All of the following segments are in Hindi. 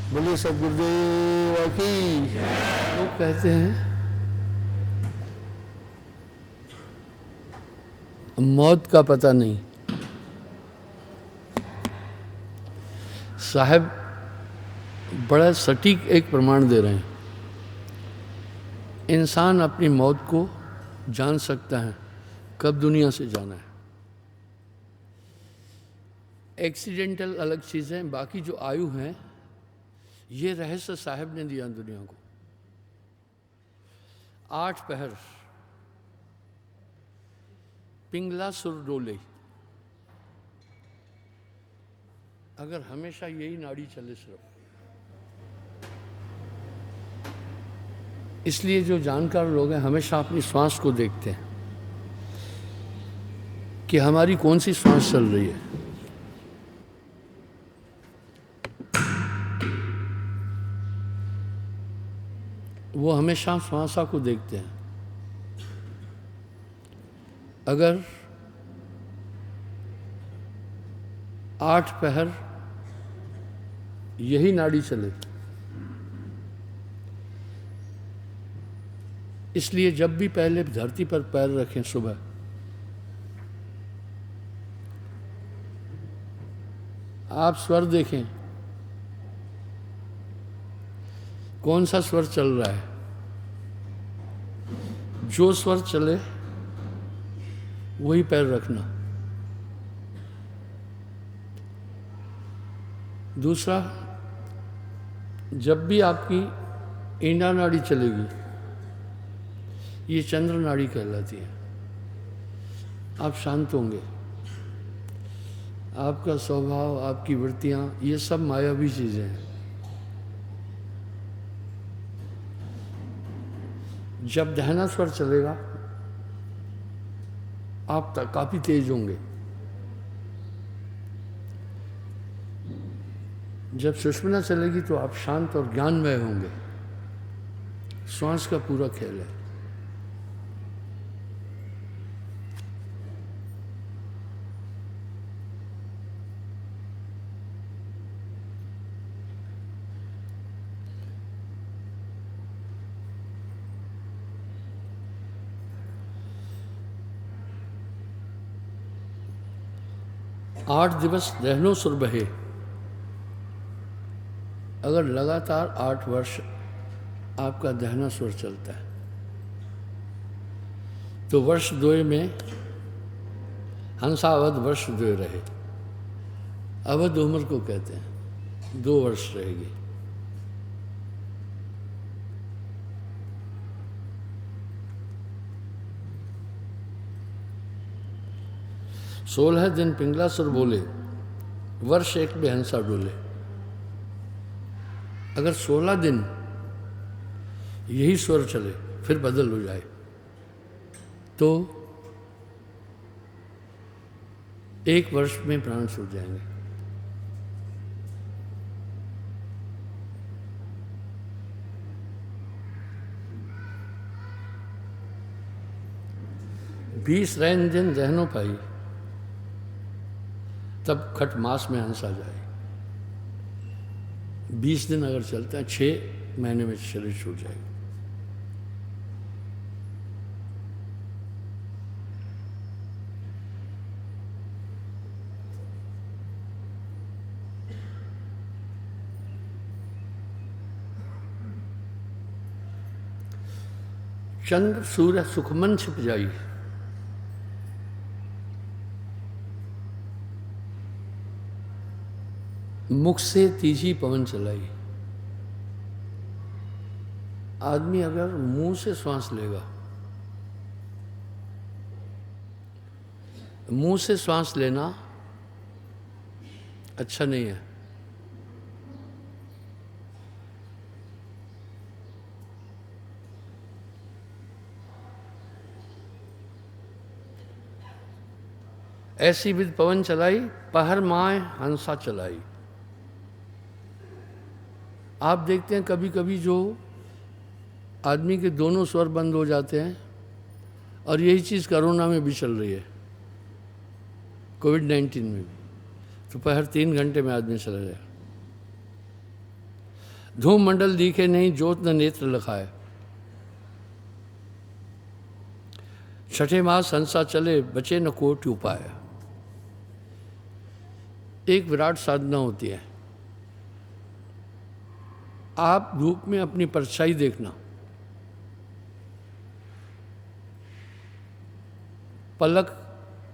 बोलिए सदगुरुदेव की। लोग कहते हैं मौत का पता नहीं। साहब बड़ा सटीक एक प्रमाण दे रहे हैं। इंसान अपनी मौत को जान सकता है, कब दुनिया से जाना है। एक्सीडेंटल अलग चीज़ है, बाकी जो आयु है ये रहस्य साहब ने दिया दुनिया को। 8 पहर पिंगला सुर डोले, अगर हमेशा यही नाड़ी चले सिर्फ, इसलिए जो जानकार लोग हैं हमेशा अपनी श्वास को देखते हैं कि हमारी कौन सी श्वास चल रही है। वो हमेशा श्वासा को देखते हैं। अगर 8 पहर यही नाड़ी चले, इसलिए जब भी पहले धरती पर पैर रखें सुबह, आप स्वर देखें कौन सा स्वर चल रहा है। जो स्वर चले वही पैर रखना। दूसरा, जब भी आपकी ईंडा नाड़ी चलेगी, ये चंद्र नाड़ी कहलाती है, आप शांत होंगे। आपका स्वभाव, आपकी वृत्तियां, ये सब मायावी चीजें हैं। जब दहना स्वर चलेगा आप काफी तेज होंगे। जब सुषुम्ना चलेगी तो आप शांत और ज्ञानमय होंगे। श्वास का पूरा खेल है। आठ दिवस दहनो सुर बहे, अगर लगातार 8 वर्ष आपका दहना सुर चलता है तो वर्ष 2 में हंसावध वर्ष 2 रहे। अवध उम्र को कहते हैं, 2 वर्ष रहेगी। सोलह दिन पिंगला सुर बोले, वर्ष 1 में हंसा डोले। अगर 16 दिन यही स्वर चले फिर बदल हो जाए तो 1 वर्ष में प्राण छूट जाएंगे। बीस रैन दिन दहनो पाई, तब खट मास में हंस आ जाए। 20 दिन अगर चलता है, 6 महीने में शरीर छूट जाएगा। चंद्र सूर्य सुखमन छिप जाई, मुख से तीजी पवन चलाई। आदमी अगर मुंह से श्वास लेगा, मुंह से श्वास लेना अच्छा नहीं है। ऐसी विध पवन चलाई, पहर माए हंसा चलाई। आप देखते हैं कभी कभी जो आदमी के दोनों स्वर बंद हो जाते हैं, और यही चीज़ कोरोना में भी चल रही है, कोविड-19 में भी। दोपहर 3 घंटे में आदमी चला जाए। धूम मंडल दिखे नहीं, ज्योत न नेत्र लखाए। छठे मास हंसा चले, बचे न कोटि उपाय। एक विराट साधना होती है। आप धूप में अपनी परछाई देखना, पलक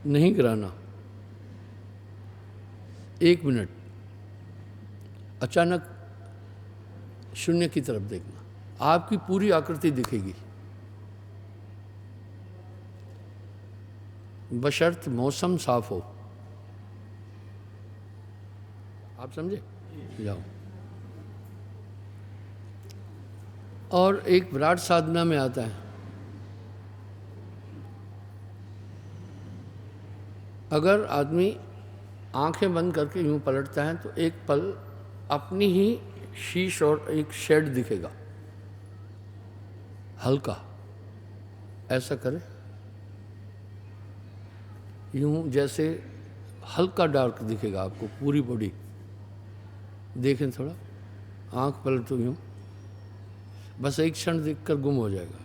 नहीं गिराना, 1 मिनट अचानक शून्य की तरफ देखना, आपकी पूरी आकृति दिखेगी, बशर्त मौसम साफ हो। आप समझे? जाओ। और एक विराट साधना में आता है, अगर आदमी आंखें बंद करके यूं पलटता है तो एक पल अपनी ही शीश और एक शेड दिखेगा, हल्का। ऐसा करें, यूं जैसे हल्का डार्क दिखेगा आपको, पूरी बॉडी। देखें थोड़ा, आंख पलटो यूं, बस एक क्षण देखकर गुम हो जाएगा।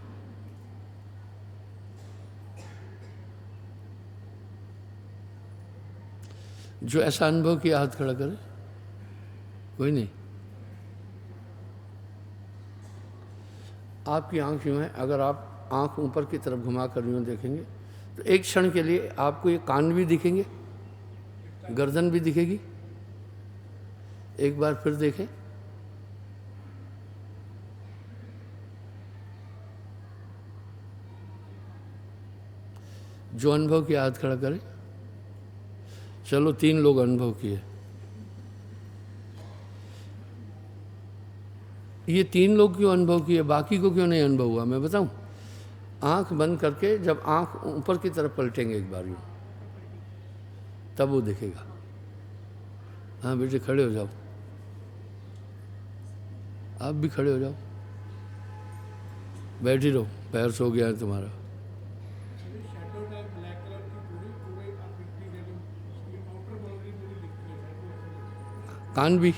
जो ऐसा अनुभव किया हाथ खड़ा करे। कोई नहीं। आपकी आंख यूं है, अगर आप आंख ऊपर की तरफ घुमा कर यूं देखेंगे तो एक क्षण के लिए आपको ये कान भी दिखेंगे, गर्दन भी दिखेगी। एक बार फिर देखें, जो अनुभव किया हाथ खड़ा करें। चलो 3 लोग अनुभव किए। ये 3 लोग क्यों अनुभव किए, बाकी को क्यों नहीं अनुभव हुआ, मैं बताऊं? आंख बंद करके जब आंख ऊपर की तरफ पलटेंगे एक बार यूं, तब वो दिखेगा। हाँ बेटे खड़े हो जाओ, आप भी खड़े हो जाओ, बैठ ही रहो, पैर सो गया है तुम्हारा। कान भी।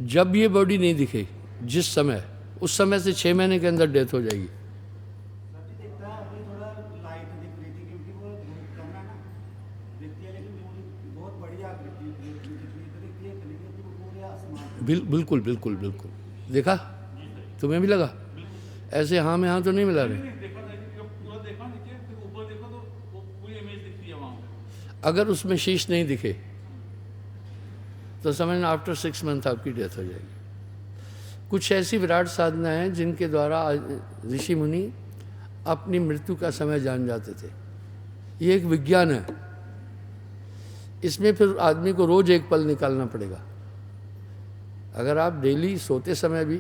जब ये बॉडी नहीं दिखे, जिस समय, उस समय से 6 महीने के अंदर डेथ हो जाएगी। बिल्कुल बिल्कुल बिल्कुल। देखा? तुम्हें भी लगा? ऐसे हाँ में हाँ तो नहीं मिला रहे। अगर उसमें शीश नहीं दिखे तो समझना आफ्टर 6 मंथ आपकी डेथ हो जाएगी। कुछ ऐसी विराट साधना है जिनके द्वारा ऋषि मुनि अपनी मृत्यु का समय जान जाते थे। ये एक विज्ञान है। इसमें फिर आदमी को रोज एक पल निकालना पड़ेगा। अगर आप डेली सोते समय भी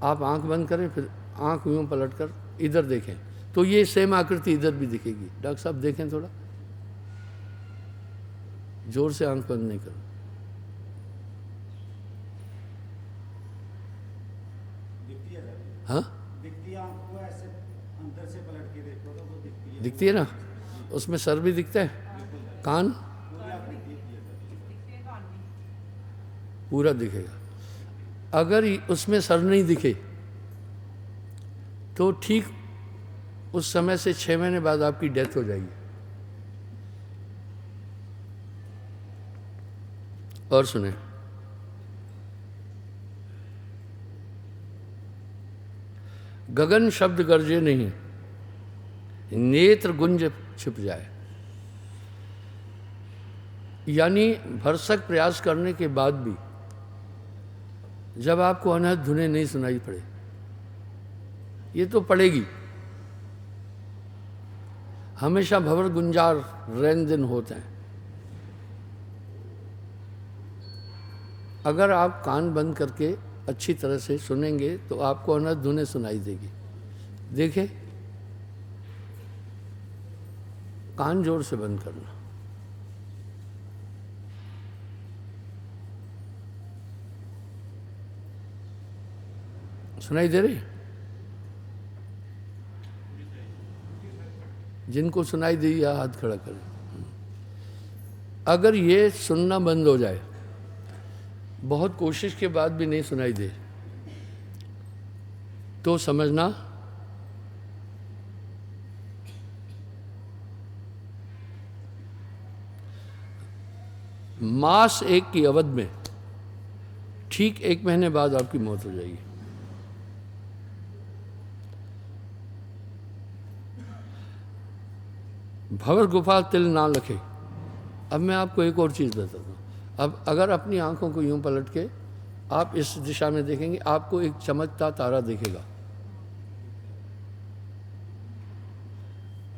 आप आंख बंद करें, फिर आंख यूं पलट कर इधर देखें, तो ये सेम आकृति इधर भी दिखेगी। डॉक्टर साहब देखें थोड़ा, जोर से आंख बंद नहीं करो। हाँ दिखती है, आंख को ऐसे अंदर से पलट के देखो तो वो दिखती है। दिखती है ना, उसमें सर भी दिखता है, कान पूरा दिखेगा। अगर उसमें सर नहीं दिखे तो ठीक उस समय से 6 महीने बाद आपकी डेथ हो जाएगी। और सुने, गगन शब्द गरजे नहीं, नेत्र गुंज छिप जाए। यानी भरसक प्रयास करने के बाद भी जब आपको अनहद धुनें नहीं सुनाई पड़े, ये तो पड़ेगी, हमेशा भंवर गुंजार रैन दिन होते हैं। अगर आप कान बंद करके अच्छी तरह से सुनेंगे तो आपको अनहद धुनें सुनाई देगी। देखें, कान जोर से बंद करना। सुनाई दे रही? जिनको सुनाई दी या हाथ खड़ा करें। अगर ये सुनना बंद हो जाए, बहुत कोशिश के बाद भी नहीं सुनाई दे, तो समझना मास एक की अवधि में ठीक 1 महीने बाद आपकी मौत हो जाएगी। भंवर गुफा तिल ना लखे। अब मैं आपको एक और चीज़ बताता हूँ। अब अगर अपनी आंखों को यूं पलट के आप इस दिशा में देखेंगे, आपको एक चमकता तारा दिखेगा।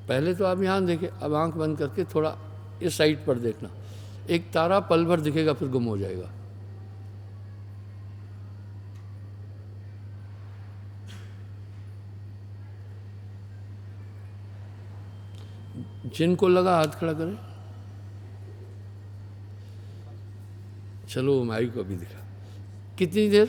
पहले तो आप यहाँ देखें, अब आंख बंद करके थोड़ा इस साइड पर देखना, एक तारा पल भर दिखेगा फिर गुम हो जाएगा। जिनको लगा हाथ खड़ा करें। चलो माई को अभी दिखा। कितनी देर?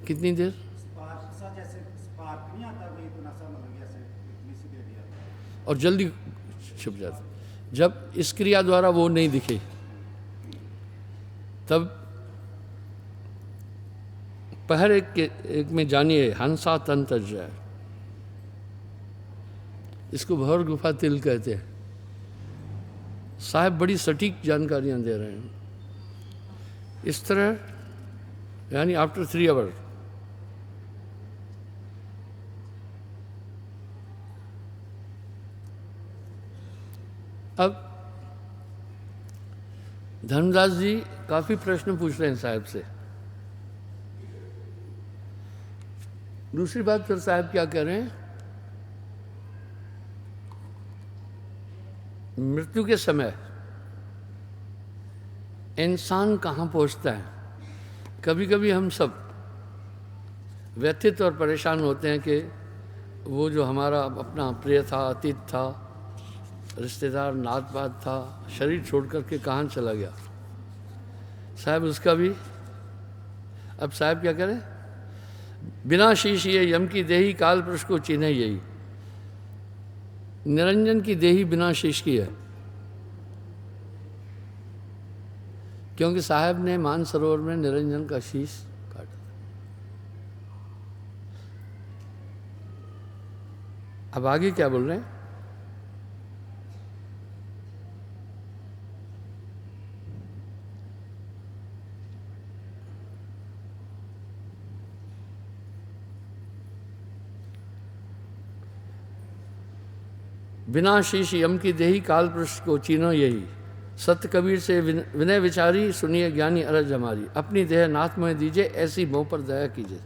कितनी देर? स्पार्क सा, जैसे स्पार्क नहीं आता कोई, इतना सा मतलब ऐसे इतनी सी देर दिया और जल्दी छुप जाता। जब इस क्रिया द्वारा वो नहीं दिखे, तब पहर एक में जानिए हंसा तन तर जाए। इसको भंवर गुफा तिल कहते हैं। साहब बड़ी सटीक जानकारियां दे रहे हैं। इस तरह यानी आफ्टर 3 आवर अब धर्मदास जी काफी प्रश्न पूछ रहे हैं साहब से। दूसरी बात फिर साहब क्या कह रहे हैं, मृत्यु के समय इंसान कहाँ पहुँचता है। कभी कभी हम सब व्यथित और परेशान होते हैं कि वो जो हमारा अपना प्रिय था, अतीत था, रिश्तेदार, नात पात था, शरीर छोड़ करके कहाँ चला गया। साहब उसका भी अब साहब क्या करें, बिना शीश ये यम की देही काल पुरुष को चिन्ह यही। निरंजन की देही बिना शीश की है, क्योंकि साहब ने मानसरोवर में निरंजन का शीश काटा। अब आगे क्या बोल रहे हैं, बिना शीश यम की देही काल पुरुष को चीनो यही। सत्य कबीर से विनय विचारी सुनिए ज्ञानी अरज हमारी। अपनी देह नाथ में दीजिए ऐसी मोह पर दया कीजिए।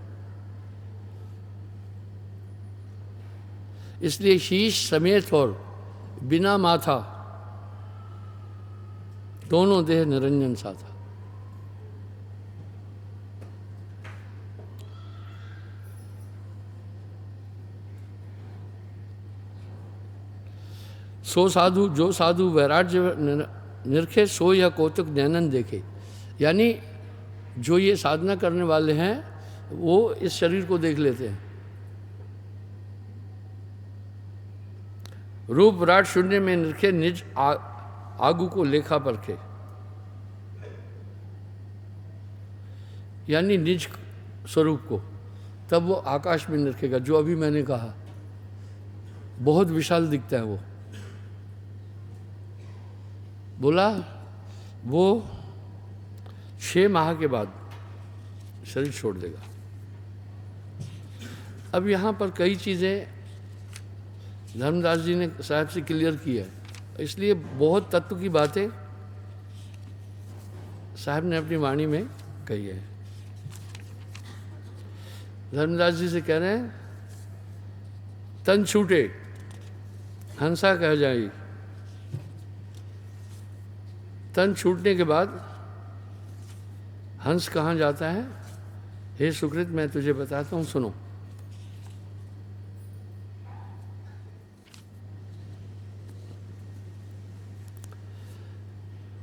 इसलिए शीश समेत और बिना माथा दोनों देह निरंजन सा था। सो साधु जो साधु वैराग्य निरखे सो या कौतुक नैनन देखे। यानी जो ये साधना करने वाले हैं वो इस शरीर को देख लेते हैं। रूप विराट शून्य में निरखे निज आगू को लेखा परखे। यानी निज स्वरूप को, तब वो आकाश में निरखेगा। जो अभी मैंने कहा बहुत विशाल दिखता है, वो बोला वो 6 माह के बाद शरीर छोड़ देगा। अब यहाँ पर कई चीज़ें धर्मदास जी ने साहब से क्लियर की है, इसलिए बहुत तत्व की बातें साहब ने अपनी वाणी में कही है। धर्मदास जी से कह रहे हैं, तन छूटे हंसा कह जाए। तन छूटने के बाद हंस कहाँ जाता है? हे सुकृत, मैं तुझे बताता हूँ, सुनो।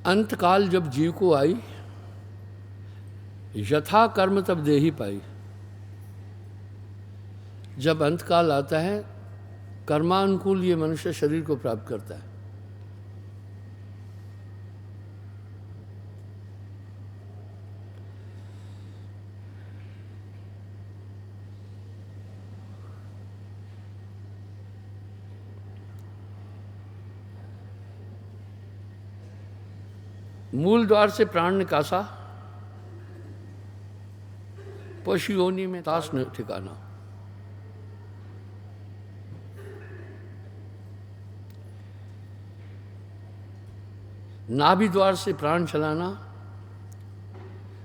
अंतकाल जब जीव को आई, यथा कर्म तब देही पाई। जब अंतकाल आता है, कर्मानुकूल ये मनुष्य शरीर को प्राप्त करता है। मूल द्वार से प्राण निकासा, पशु योनि में तास न ठिकाना। नाभि द्वार से प्राण चलाना,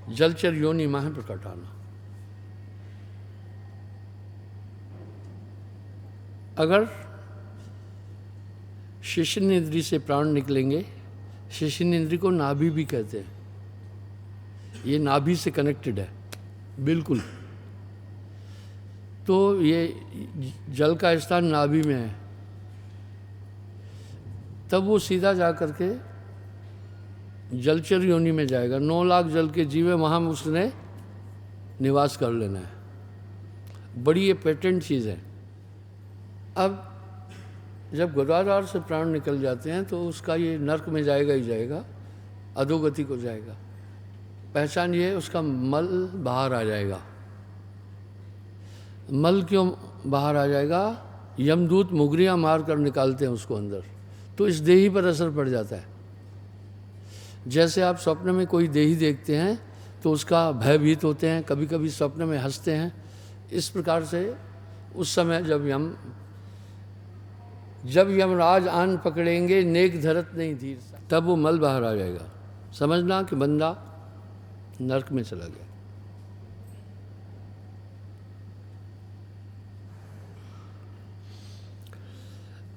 जलचर योनि माह प्रकटाना। अगर शिश्नेन्द्री से प्राण निकलेंगे, शिश्नेन्द्री को नाभि भी कहते हैं, ये नाभि से कनेक्टेड है बिल्कुल। तो ये जल का स्थान नाभि में है, तब वो सीधा जा कर के जलचर योनि में जाएगा। 9 लाख जल के जीवे वहाँ उसने निवास कर लेना है। बड़ी ये पेटेंट चीज़ है। अब जब गदाधार से प्राण निकल जाते हैं तो उसका ये नर्क में जाएगा ही जाएगा, अधोगति को जाएगा। पहचान ये है, उसका मल बाहर आ जाएगा। मल क्यों बाहर आ जाएगा? यमदूत मुगरियाँ मार कर निकालते हैं उसको अंदर, तो इस देही पर असर पड़ जाता है। जैसे आप स्वप्न में कोई देही देखते हैं तो उसका भयभीत होते हैं, कभी कभी स्वप्न में हंसते हैं। इस प्रकार से उस समय जब यमराज आन पकड़ेंगे, नेक धरत नहीं धीर, तब वो मल बाहर आ जाएगा। समझना कि बंदा नरक में चला गया।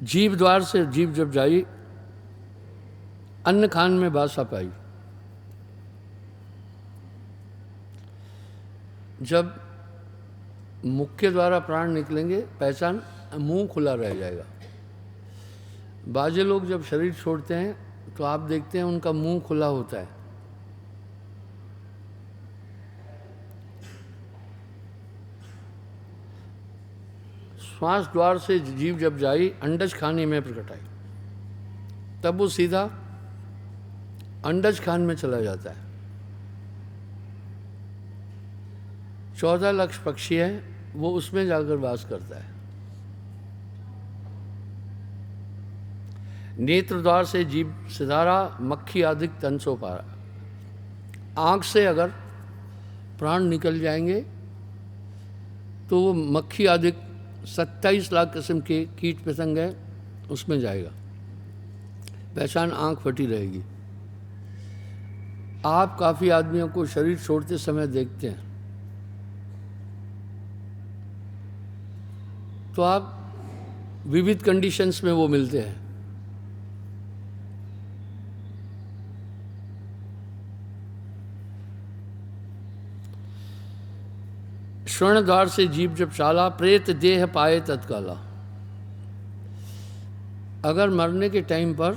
जीव द्वार से जीव जब जाई, अन्न खान में बासा पाई। जब मुख्य द्वारा प्राण निकलेंगे, पहचान मुंह खुला रह जाएगा। बाजे लोग जब शरीर छोड़ते हैं तो आप देखते हैं उनका मुंह खुला होता है। श्वास द्वार से जीव जब जाई, अंडज खाने में प्रकट आई, तब वो सीधा अंडज खान में चला जाता है। 14 लाख पक्षी है, वो उसमें जाकर वास करता है। नेत्र द्वार से जीव सिधारा, मक्खी आदि तंसो पारा। आँख से अगर प्राण निकल जाएंगे तो वो मक्खी आदि 27 लाख किस्म के कीट पतंग है, उसमें जाएगा। पहचान आँख फटी रहेगी। आप काफ़ी आदमियों को शरीर छोड़ते समय देखते हैं, तो आप विविध कंडीशंस में वो मिलते हैं। स्वर्ण द्वार से जीव जब चाला, प्रेत देह पाए तत्काला। अगर मरने के टाइम पर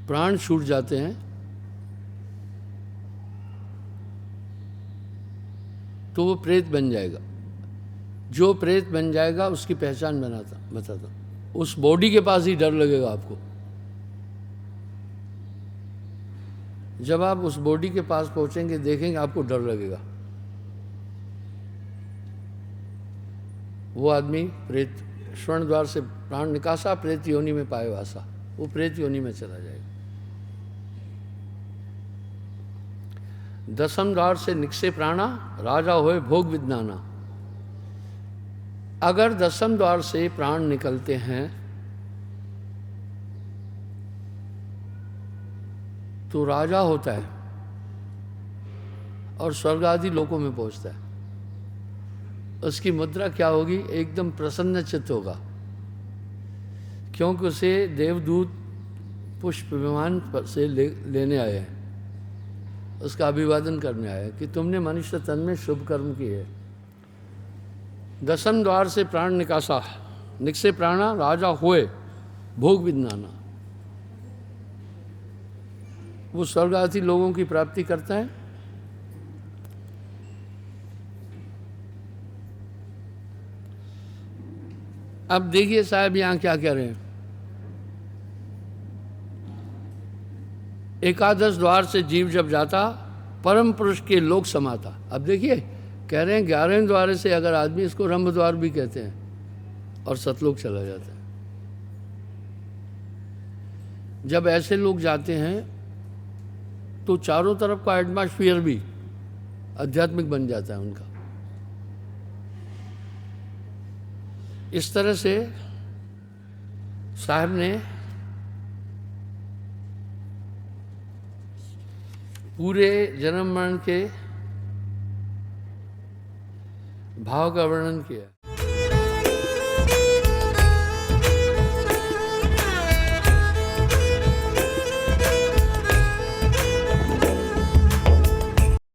प्राण छूट जाते हैं तो वो प्रेत बन जाएगा। जो प्रेत बन जाएगा उसकी पहचान बताता। उस बॉडी के पास ही डर लगेगा आपको। जब आप उस बॉडी के पास पहुंचेंगे, देखेंगे, आपको डर लगेगा। वो आदमी प्रेत, स्वर्ण द्वार से प्राण निकासा, प्रेत योनि में पाए वासा, वो प्रेत योनि में चला जाएगा। 10म द्वार से निकसे प्राणा, राजा होए भोग विज्ञाना। अगर 10म द्वार से प्राण निकलते हैं तो राजा होता है और स्वर्ग आदि लोकों में पहुंचता है। उसकी मुद्रा क्या होगी? एकदम प्रसन्न चित्त होगा, क्योंकि उसे देवदूत पुष्प विमान से लेने आए हैं, उसका अभिवादन करने आए हैं कि तुमने मनुष्य तन में शुभ कर्म किए। 10म द्वार से प्राण निकासा, निकसे प्राणा, राजा होए भोग विज्ञाना। वो स्वर्ग आदि लोगों की प्राप्ति करता है। अब देखिए साहब यहां क्या कह रहे हैं। 11 द्वार से जीव जब जाता, परम पुरुष के लोक समाता। अब देखिए कह रहे हैं 11वें द्वार से अगर आदमी, इसको रंभ द्वार भी कहते हैं, और सतलोक चला जाता है। जब ऐसे लोग जाते हैं तो चारों तरफ का एटमॉस्फेयर भी आध्यात्मिक बन जाता है उनका। इस तरह से साहब ने पूरे जन्म मरण के भाव का वर्णन किया।